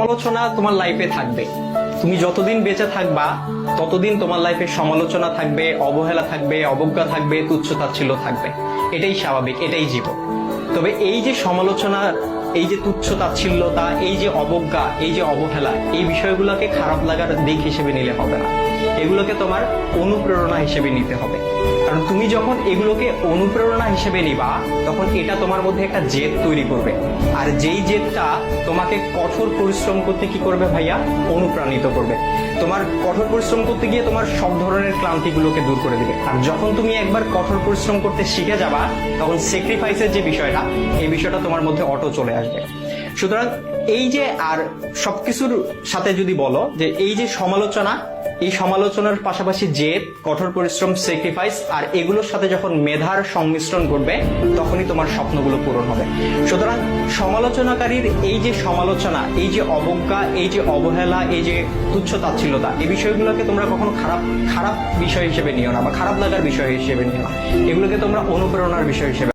সমালোচনা তোমার লাইফে থাকবে। তুমি যতদিন বেঁচে থাকবা ততদিন তোমার লাইফে সমালোচনা থাকবে, অবহেলা থাকবে, অবজ্ঞা থাকবে, তুচ্ছ-তাচ্ছিল্য থাকবে। এটাই স্বাভাবিক, এটাই জীবন। তবে এই যে সমালোচনা, এই যে তুচ্ছ-তাচ্ছিল্যতা, এই যে অবজ্ঞা, এই যে অবহেলা, এই বিষয়গুলোকে খারাপ লাগার দিক হিসেবে নিলে হবে না। এগুলোকে তোমার অনুপ্রেরণা হিসেবে নিতে হবে। কারণ তুমি যখন এগুলোকে অনুপ্রেরণা হিসেবে নিবা, তখন এটা তোমার মধ্যে একটা জেদ তৈরি করবে। আর যেই জেদটা তোমাকে কঠোর পরিশ্রম করতে কি করবে ভাইয়া? অনুপ্রাণিত করবে। তোমার কঠোর পরিশ্রম করতে গিয়ে তোমার সব ধরনের ক্লান্তিগুলোকে দূর করে দিবে। আর যখন তুমি একবার কঠোর পরিশ্রম করতে শিখে যাবা, তখন স্যাক্রিফাইসের যে বিষয়টা, এই বিষয়টা তোমার মধ্যে অটো চলে আসবে। সুতরাং এই যে, আর সবকিছুর সাথে যদি বলো যে এই যে সমালোচনা, এই সমালোচনার পাশাপাশি জেদ, কঠোর পরিশ্রম, স্যাক্রিফাইস, আর এগুলোর সাথে যখন মেধার সংমিশ্রণ ঘটবে, তখনই তোমার স্বপ্নগুলো পূরণ হবে। সুতরাং সমালোচনাকারীর এই যে সমালোচনা, এই যে অবজ্ঞা, এই যে অবহেলা, এই যে তুচ্ছ-তাচ্ছিল্যতা, এই বিষয়গুলোকে তোমরা কখনো খারাপ বিষয় হিসেবে নিও না, বা খারাপ লাগার বিষয় হিসেবে নিও না। এগুলোকে তোমরা অনুপ্রেরণার বিষয় হিসেবে